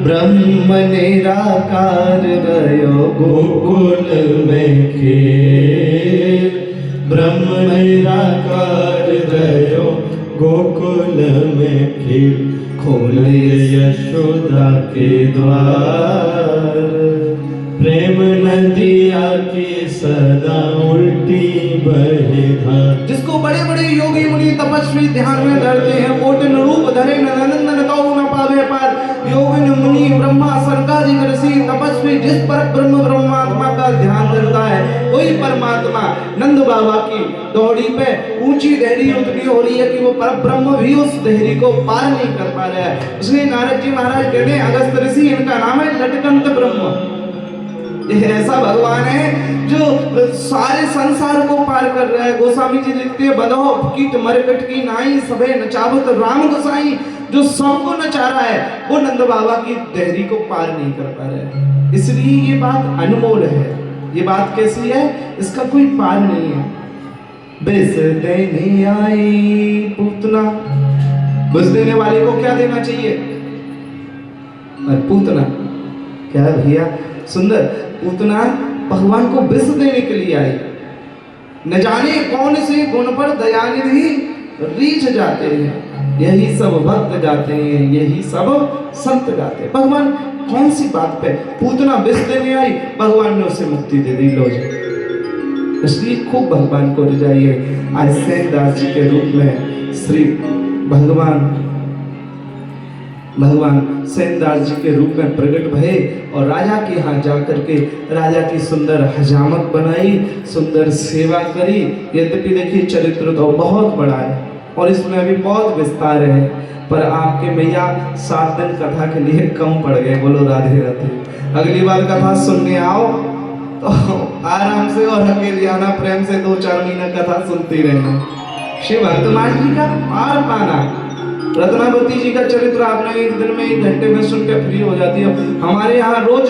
ब्रह्म निराकार रहो गोकुल में खेल। ब्रह्म निराकार रहो गोकुल में खेल। खोले यशोदा के द्वार। प्रेम नदिया की सदा उल्टी बहे धार। जिसको बड़े बड़े योगी मुनि तपस्वी ध्यान में धरते हैं, कोटिन रूप धरे नंदन तौ न पावे पार। योगिन मुनि ब्रह्मा सनकादिक ऋषि तपस्वी जिस पर ब्रह्म ब्रह्मात्मा का ध्यान धरता है, वही परमात्मा नंद बाबा की दौड़ी पे ऊंची देहरी उतनी हो रही है कि वो पर ब्रह्म भी उस देहरी को पार नहीं कर पा रहा है। इसलिए नारद जी महाराज कहते हैं, अगस्त ऋषि इनका नाम है लटकंत ब्रह्म। ये ऐसा भगवान है जो सारे संसार को पार कर रहा है। गोस्वामी जी लिखते हैं, बधो कीट मरकट की नाई सबे नचावत राम गोसाई। जो सबको नचा रहा है वो नंद बाबा की देहरी को पार नहीं कर पा रहा है। इसलिए ये बात अनमोल है। ये बात कैसी है, इसका कोई पार नहीं है। बेस देने आई पूतना। बस देने वाले को क्या देना चाहिए? और पूतना क्या है भैया, सुंदर पूतना भगवान को विष देने के लिए आई। न जाने कौन से गुण पर दयानिधि रीझ जाते हैं, यही सब भक्त गाते हैं, यही सब संत गाते हैं। भगवान कौन सी बात पे पूतना विष देने आई, भगवान ने उसे मुक्ति दे दी। लो जी, इसलिए खूब भगवान को रिझाइए। आज सेनदास जी के रूप में श्री भगवान सेनदास जी के रूप में प्रकट भये और राजा के यहाँ जाकर के राजा की सुंदर हजामत बनाई, सुंदर सेवा करी। यद्यपि देखिए चरित्र तो बहुत बड़ा है और इसमें अभी बहुत विस्तार है, पर आपके मैया 7 दिन कथा के लिए कम पड़ गए। बोलो राधे राधे। अगली बार कथा सुनने आओ तो आराम से और अकेले आना, प्रेम से 2-4 महीना कथा सुनती रहना। श्री वर्तमान जी का पार पाना, रत्नावती जी का चरित्र आपने 1 दिन में 1 घंटे में सुन के फ्री हो जाती है। हमारे यहाँ रोज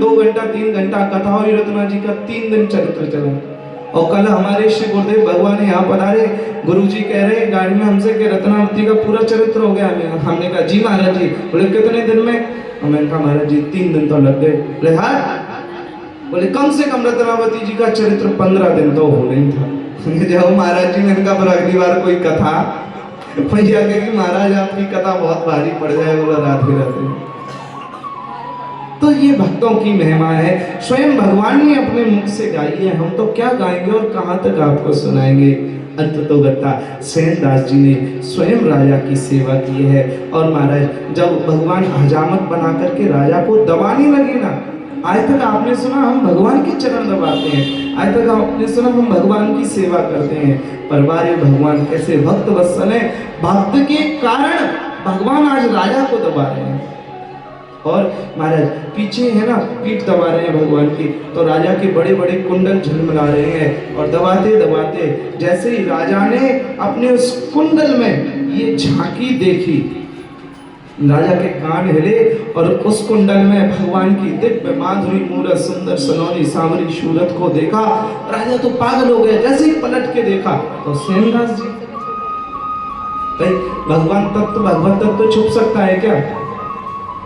2 घंटा 3 घंटा कथा हुई। रत्ना जी का 3 दिन चरित्र चला। और कल हमारे श्री गुरुदेव भगवान यहाँ पधारे। गुरुजी कह रहे गाड़ी में हमसे कि रत्नावती का पूरा चरित्र हो गया। हमने कहा जी महाराज जी। बोले कितने दिन में? हमने कहा महाराज जी 3 दिन तो लग गए। बोले हाँ? बोले कम से कम रत्नावती जी का चरित्र 15 दिन तो हो नहीं था। जब महाराज जी ने कहा पर अगली बार कोई कथा भैया कहेगी महाराज आपकी कथा बहुत भारी पड़ जाए। बोला राधे राधे। तो ये भक्तों की महिमा है, स्वयं भगवान ने अपने मुख से गाई है। हम तो क्या गाएंगे और कहाँ तक आपको सुनाएंगे। अंत तो गता सेनदास जी ने स्वयं राजा की सेवा की है। और महाराज जब भगवान हजामत बना करके राजा को दबाने लगे ना, आज तक आपने सुना हम भगवान के चरण दबाते हैं, आज तक आपने सुना हम भगवान की सेवा करते हैं, पर बारे भगवान कैसे भक्त वत्सल है। भक्त के कारण भगवान आज राजा को दबा रहे हैं। और महाराज पीछे है ना पीठ दबा रहे हैं भगवान की, तो राजा के बड़े बड़े कुंडल झलमला रहे हैं। और दबाते दबाते जैसे ही राजा ने अपने उस कुंडल में ये झांकी देखी, राजा के कान हिले और उस कुंडल में भगवान की दिव्य माधुरी मूरत सुंदर सलोनी सांवरी सूरत को देखा। राजा तो पागल हो गए। जैसे ही पलट के देखा तो सेनदास जी। भगवान भगवत तत्व छुप सकता है क्या?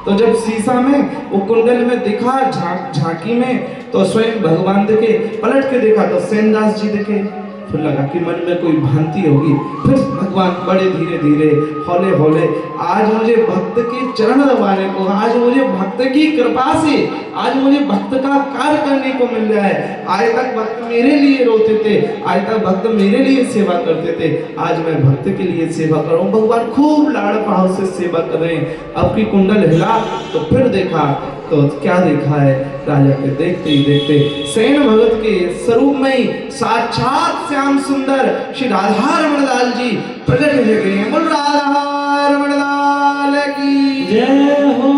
तो जब शीशा में वो कुंडल में दिखा, झांकी में, तो स्वयं भगवान दिखे। पलट के देखा तो सेनदास जी दिखे। फिर लगा कि मन में कोई भ्रांति होगी। फिर भगवान बड़े धीरे धीरे हौले हौले आज मुझे भक्त के चरण दबाने को, आज मुझे भक्त की कृपा से आज मुझे भक्त का कार्य करने को मिल रहा है। आज तक भक्त मेरे लिए रोते थे, आज तक भक्त मेरे लिए सेवा करते थे, आज मैं भक्त के लिए सेवा कर रहा हूँ। भगवान खूब लाड़ भाव से सेवा कर रहे हैं। अब की कुंडल हिला तो फिर देखा तो क्या देखा है, राजा के देखते ही देखते सेन भगत के स्वरूप में ही साक्षात श्याम सुंदर श्री राधा रमण लाल जी प्रकट हो गए। बोल राधा रमण लाल की जय हो।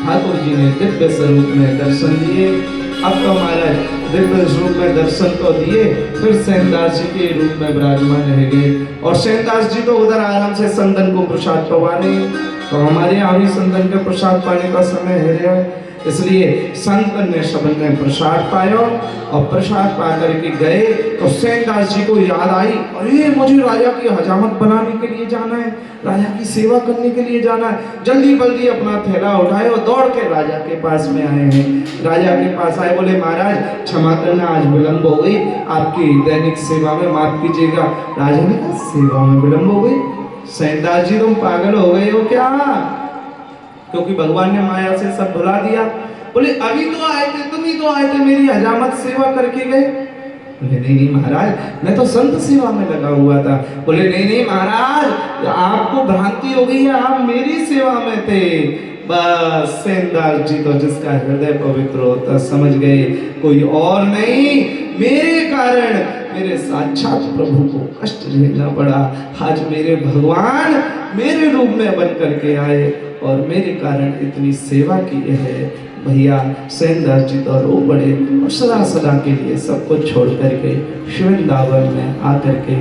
ठाकुर जी ने दिव्य स्वरूप में दर्शन दिए। अब तो महाराज दिव्य स्वरूप में दर्शन तो दिए, फिर सेनदास जी के रूप में विराजमान रह गए। और सेनदास जी तो उधर आराम से संतन को प्रसाद पवाने, तो हमारे यहाँ भी संतन के प्रसाद पाने का समय है। इसलिए संतन ने सबन ने प्रसाद पाया और प्रसाद पा करके गए तो सेनदास जी को याद आई, अरे मुझे राजा की हजामत बनाने के लिए जाना है, राजा की सेवा करने के लिए जाना है। जल्दी बल्दी अपना थैला उठाए और दौड़ के राजा के पास में आए हैं। राजा के पास आए, बोले महाराज क्षमा करना, आज विलंब हो गई, आपकी दैनिक सेवा में माफ कीजिएगा। राजा ने कहा सेवा में विलंब हो गई? सेनदास जी तुम पागल हो गए हो क्या? क्योंकि भगवान ने माया से सब भुला दिया। बोले अभी तो आए थे, तुम ही तो आए थे, मेरी हजामत सेवा करके गए। बोले नहीं नहीं महाराज, मैं तो संत सेवा में लगा हुआ था। बोले नहीं नहीं महाराज, आपको भ्रांति हो गई है, आप मेरी सेवा में थे। बस सेनदास जी तो जिसका हृदय पवित्र होता समझ गए कोई और नहीं, मेरे कारण मेरे साक्षात प्रभु को कष्ट झेलना पड़ा। आज मेरे भगवान मेरे रूप में बन करके आए और मेरे कारण इतनी सेवा की है। भैया सेनदास जी तो रो पड़े और सदा सदा के लिए सब कुछ छोड़ करके शिवृंदावन में आकर के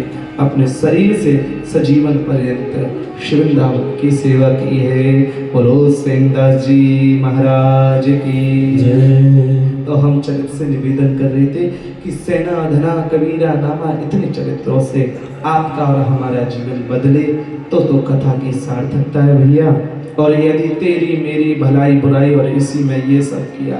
अपने शरीर से सजीवन पर्यंत शिवृंदावन की सेवा की है। बोलो सेनदास जी महाराज की जय। तो हम चरित्र से निवेदन कर रहे थे कि सेना धना कबीरा नामा इतने चरित्रों से आपका और हमारा जीवन बदले तो कथा की सार्थकता है भैया। और यदि तेरी मेरी भलाई बुराई और इसी में ये सब किया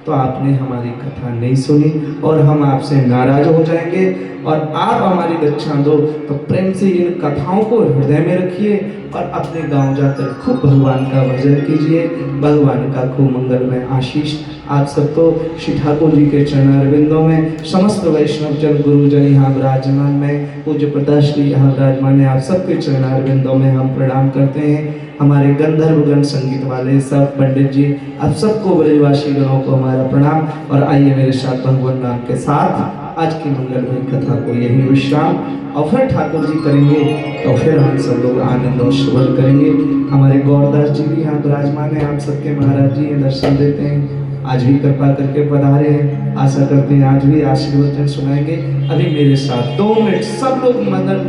तो आपने हमारी कथा नहीं सुनी और हम आपसे नाराज हो जाएंगे। और आप हमारी दक्षिणा दो तो प्रेम से इन कथाओं को हृदय में रखिए और अपने गांव जाकर खूब भगवान का भजन कीजिए। भगवान का खूब मंगलमय आशीष आप सबको श्री ठाकुर जी के चरणारविंदों में, समस्त वैष्णव जन गुरुजन यहाँ विराजमान में, पूज्य प्रताश्री यहाँ विराजमान है, आप सबके चरणारविंदों में हम प्रणाम करते हैं। हमारे गंधर्वगण संगीत वाले सब पंडित जी, आप सबको ब्रजवासी गणों को हमारा प्रणाम। और आइए मेरे साथ भगवान नाम के साथ आज की मंगलमय कथा को यही विश्राम और फिर ठाकुर जी करेंगे तो फिर हम सब लोग आनंद और श्रवण करेंगे। हमारे गौरदास जी भी यहाँ विराजमान है, आप सबके महाराज जी दर्शन देते हैं, आज भी कृपा करके पधारे हैं। आशा करते हैं आज भी आशीर्वचन सुनाएंगे। अभी मेरे साथ 2 मिनट सब लोग मदन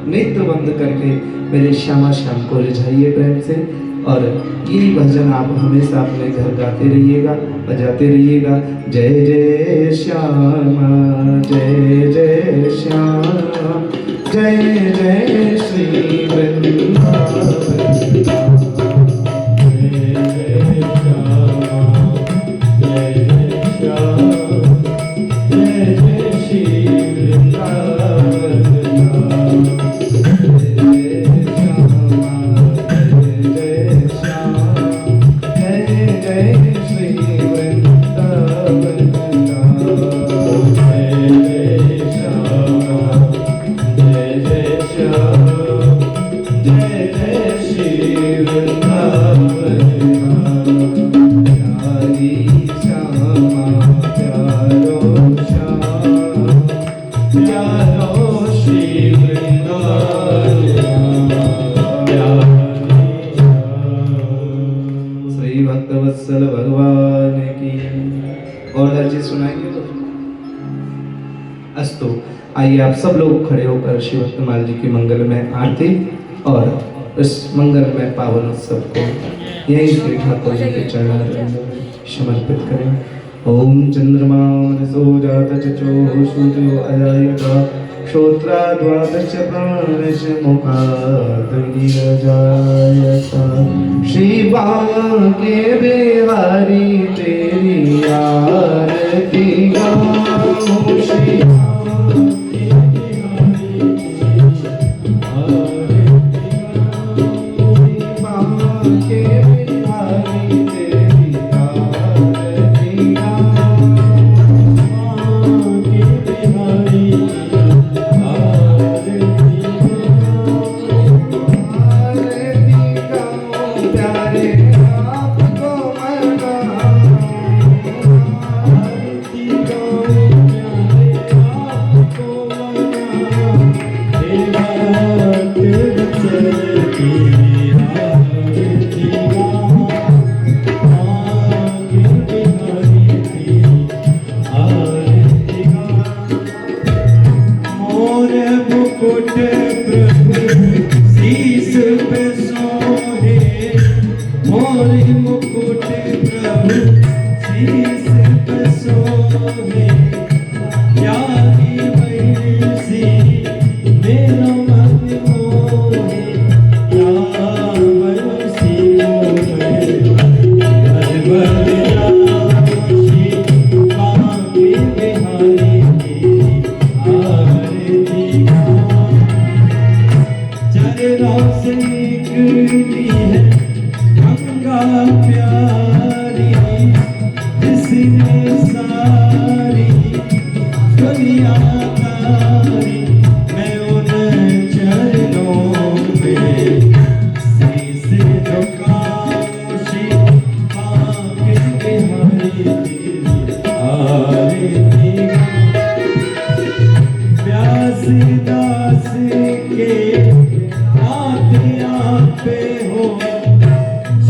नेत्र बंद करके मेरे श्यामा श्याम को रिझाइए प्रेम से। और यही भजन आप हमेशा अपने घर गाते रहिएगा, बजाते रहिएगा। जय जय श्यामा जय जय श्याम, जय जय श्री वृंदावन। भक्तवत्सल भगवान की। और जी सुनाएंगे तो अस्तु। आइए आप सब लोग खड़े होकर श्री भक्तमाल जी की मंगलमय आरती और इस मंगलमय पावन उत्सव को यही श्री ठाकुर जी के चरणों में समर्पित करें। ओम चंद्रमा मनसो जात चचो सूर्यो अजायता श्रोत्रा द्वादश प्राणश मुखाद गिरजायता। श्री बांके बिहारी तेरी आरती गाऊं, श्री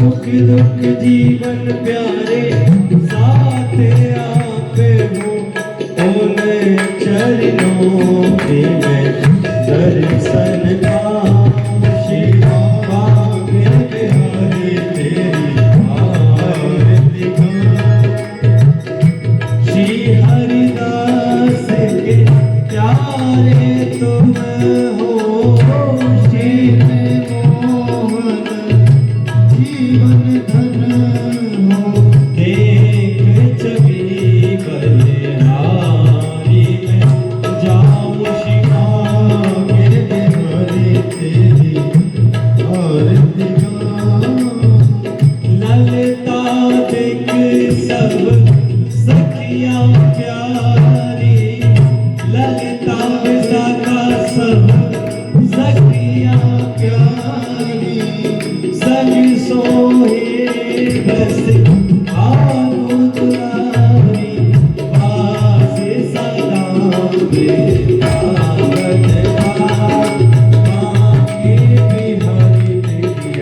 सुख दुख जीवन प्यारे साथ आपे हो ओने चरणों के मैं दर्शन पाऊं शिवा बागे बिहारी तेरी आरती श्री हरिदास के प्यारे तुम हो श्री मोहन जीवन धन हो देख छवि बलिहारी में जाऊं शिवा के बिहारी तेरी आरती ललिता दिख सब सखियां प्यारी ललिता विशाखा सब सखियां प्यारी संग सोहे बस आनु दुलारी बासे सदा बेआवत बाके बिहारी तेरी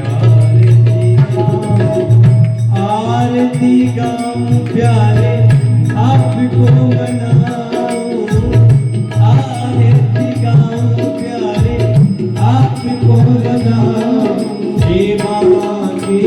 आरती गाऊं प्यारे आपको बनाऊं आरती गाऊं प्यारे आपको बनाऊं हे बाबा के